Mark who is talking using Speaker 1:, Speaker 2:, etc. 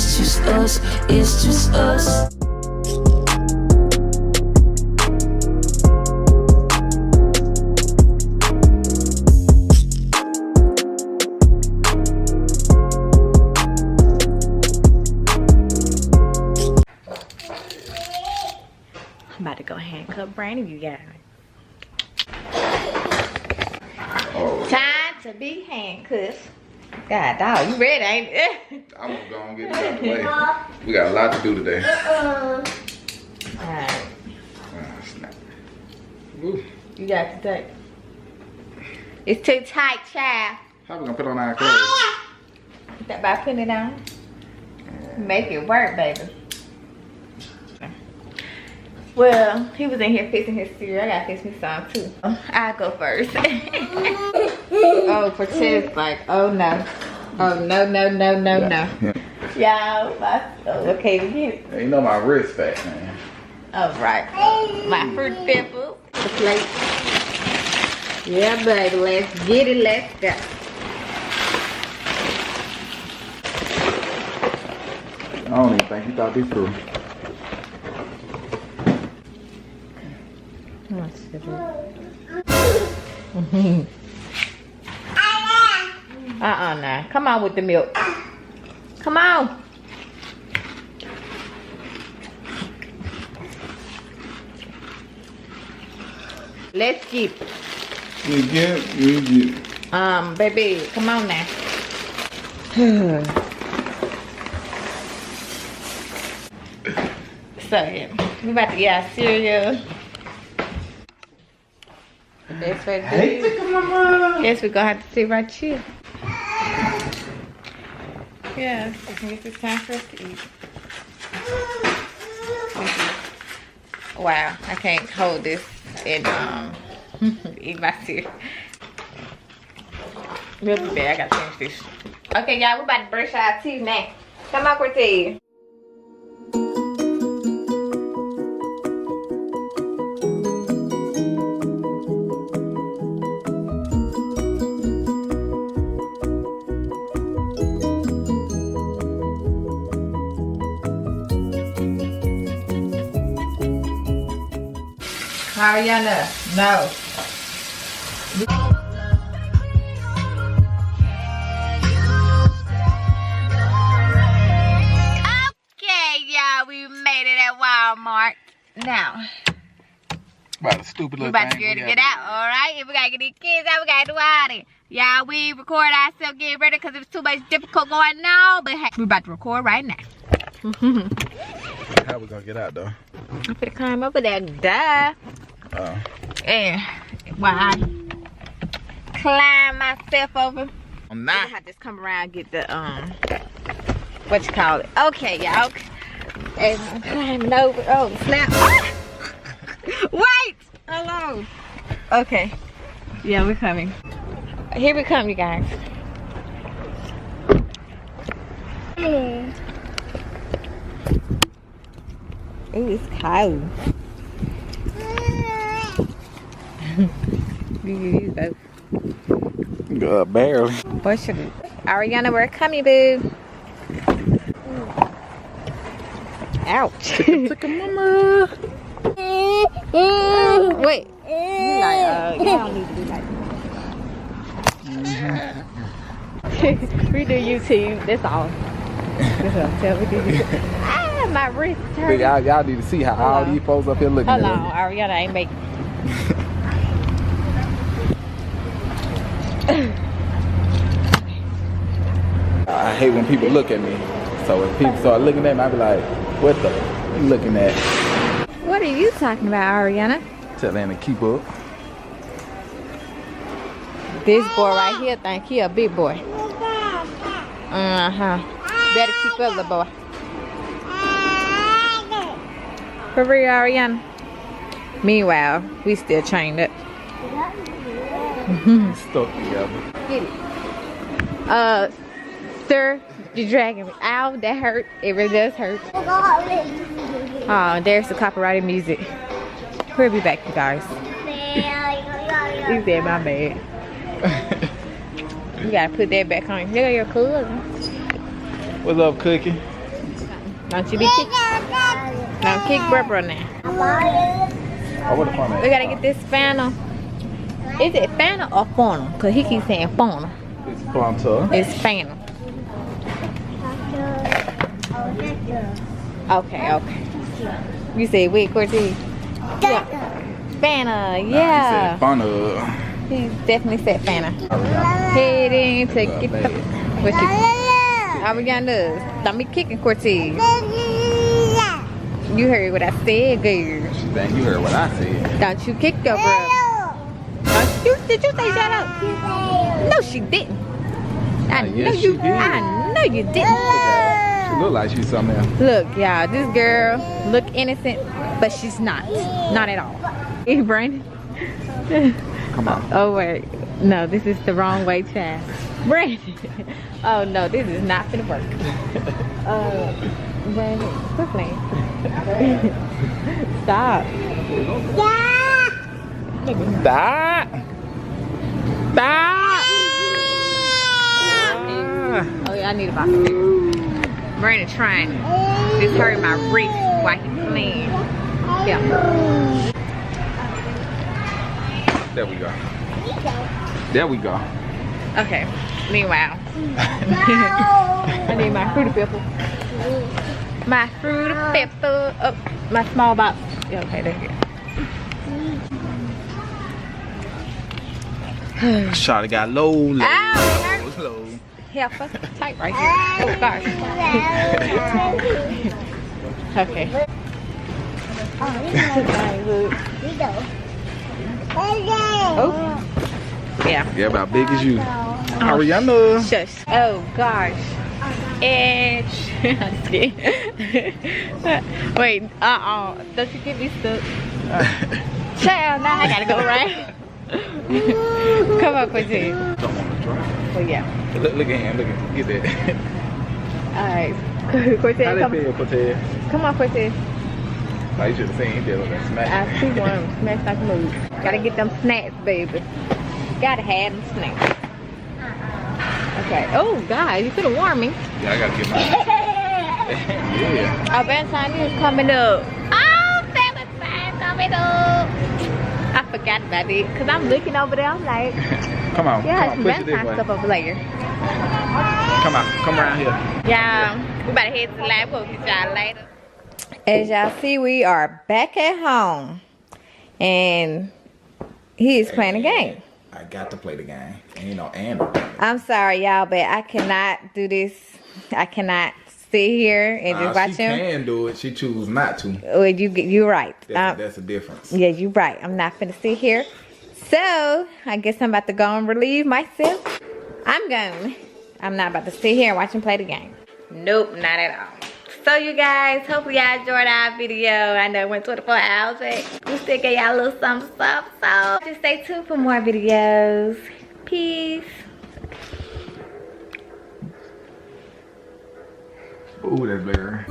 Speaker 1: it's just us, it's just us.
Speaker 2: I'm about to go handcuff Brandon, you guys.
Speaker 3: Oh.
Speaker 2: Time to be handcuffed. God dog, you ready, ain't it?
Speaker 3: I'm gonna go and get it out the way. We got a lot to do today.
Speaker 2: Alright.
Speaker 3: Snap. Ooh.
Speaker 2: You got to take. It's too tight, child.
Speaker 3: How we gonna put on our clothes?
Speaker 2: That by putting it on. Make it work, baby. Well, he was in here fixing his cereal. I gotta fix me some too. I'll go first. Oh, for chest, like, oh no. Oh no, no, no, no, no. Y'all, okay, we get it.
Speaker 3: You know my wrist fat, man.
Speaker 2: Alright. My fruit pickles, the plate. Yeah, baby, let's get it, let's go.
Speaker 3: I don't even think you thought this through.
Speaker 2: Nah. Come on with the milk. Come on. Let's get it.
Speaker 3: You get it.
Speaker 2: Baby, come on now. So yeah, we about to get our cereal. That's what
Speaker 3: Hey, mama.
Speaker 2: Guess we're gonna have to sit right here. Yeah, I guess it's time for us to eat. Wow, I can't hold this and eat my cereal. Really bad, I gotta finish this. Okay, y'all, we're about to brush our teeth now. Come on, Cortez. Ariana, no. Okay, y'all, we made it at Walmart. Now,
Speaker 3: About a stupid
Speaker 2: we
Speaker 3: little
Speaker 2: about to
Speaker 3: thing.
Speaker 2: get out, alright? If we gotta get these kids out, we gotta do all that. Y'all, we record ourselves getting ready because it's too much difficult going on. But hey, we about to record right now.
Speaker 3: How we gonna get out though?
Speaker 2: I'm gonna climb over there, duh. And while I climb myself over,
Speaker 3: I'm
Speaker 2: I
Speaker 3: not.
Speaker 2: have to come around and get the what you call it? Okay, y'all. And I'm climbing over. Oh, snap! Ah! Wait, hello. Okay, yeah, we're coming. Here we come, you guys. Ooh, it's cold.
Speaker 3: Barely.
Speaker 2: What should we? Ariana, we're coming, boo. Ouch.
Speaker 3: Took a mama.
Speaker 2: Wait. You like, y'all need to be like we do YouTube, that's all. That's what I'm telling you. Ah, my wrist hurt.
Speaker 3: Y'all need to see how all these folks up here looking
Speaker 2: Hold
Speaker 3: at
Speaker 2: on,
Speaker 3: me.
Speaker 2: Ariana ain't making.
Speaker 3: I hate when people look at me. So when people start looking at me, I be like, what the you looking at?
Speaker 2: What are you talking about, Ariana?
Speaker 3: Tell them to keep up.
Speaker 2: This boy right here think he a big boy. Better keep up, little boy. For real, Ariana. Meanwhile, we still chained up.
Speaker 3: Stuck together.
Speaker 2: Get it. Sir, you're dragging me. Ow, that hurt. It really does hurt. Oh, there's the copyrighted music. We'll be back, you guys. He said my bad. You gotta put that back on. Look at your cousin.
Speaker 3: What's up, Cookie?
Speaker 2: Don't you be kick. Don't kick Barbara now.
Speaker 3: Oh, what the fun
Speaker 2: We gotta get this funnel. Is it funnel or funnel? Cause he keeps saying funnel.
Speaker 3: It's Fanta.
Speaker 2: It's funnel. Okay. You say wait, Cortez. Yeah. Fanta, yeah.
Speaker 3: He said Fanta.
Speaker 2: He definitely said Fanta. Heading to get the. What you? All we gonna do? Don't be kicking Cortez. You heard what I said, girl.
Speaker 3: Dang, you heard what I said.
Speaker 2: Don't you kick your brother. Did you say shut up? No, she didn't. I know
Speaker 3: yes,
Speaker 2: you.
Speaker 3: she did.
Speaker 2: I know you didn't.
Speaker 3: She look like she's something else.
Speaker 2: Look, y'all, this girl look innocent, but she's not. Not at all. Hey, Brandon.
Speaker 3: Come on.
Speaker 2: Oh wait, no, this is the wrong way, child. Brandon. Oh no, this is not gonna work. Brandon, quit playing. Stop.
Speaker 3: Stop.
Speaker 2: Stop. Oh yeah, I need a box of beer. Brandon trying this hurt my wrist while he playing. Yeah.
Speaker 3: There we go. There we go.
Speaker 2: Okay. Meanwhile, I need my fruity pepper. My fruity pepper. Oh, my small box. Yeah, okay, there you go.
Speaker 3: Shawty got low.
Speaker 2: Ow,
Speaker 3: Low.
Speaker 2: Heifer, tight right here. Oh gosh. Okay. Oh. Yeah.
Speaker 3: Yeah, about big as you. Ariana.
Speaker 2: Shush. Oh gosh. Edge. I'm scared. Wait. Don't you get me stuck? Child, now I gotta go right. Come on, Quincy.
Speaker 3: Don't want to try.
Speaker 2: Well, yeah.
Speaker 3: Look at him. Look at him. Get that.
Speaker 2: Alright. Cortez,
Speaker 3: How they
Speaker 2: come.
Speaker 3: feel, Cortez?
Speaker 2: Come on, Cortez.
Speaker 3: Like you should have seen him there with that smack.
Speaker 2: I see one. Smash like a move. Gotta get them snacks, baby. Gotta have them snacks. Okay. Oh, God. You could have warned me.
Speaker 3: Yeah, I gotta get mine. Yeah.
Speaker 2: Our Valentine is coming up. Oh, Valentine coming up. I forgot about it. Because I'm looking over there. I'm like,
Speaker 3: Come on.
Speaker 2: yeah,
Speaker 3: Come
Speaker 2: it's
Speaker 3: on. Push it this
Speaker 2: Valentine
Speaker 3: way.
Speaker 2: stuff over later.
Speaker 3: Come on. Come around here.
Speaker 2: Yeah, we about to head to the lab. We'll get y'all later. As y'all see, we are back at home. And he is playing a game.
Speaker 3: I got to play the game. And you know, and
Speaker 2: I'm sorry, y'all, but I cannot do this. I cannot sit here and just watch
Speaker 3: she
Speaker 2: him.
Speaker 3: She can do it. She choose not to.
Speaker 2: Well, you're right.
Speaker 3: That's a difference.
Speaker 2: Yeah, you're right. I'm not finna sit here. So, I guess I'm about to go and relieve myself. I'm going. I'm not about to sit here and watch him play the game. Nope, not at all. So, you guys, hopefully y'all enjoyed our video. I know it went 24 hours, but we still gave y'all a little something. So, just stay tuned for more videos. Peace.
Speaker 3: Ooh, that's blurry.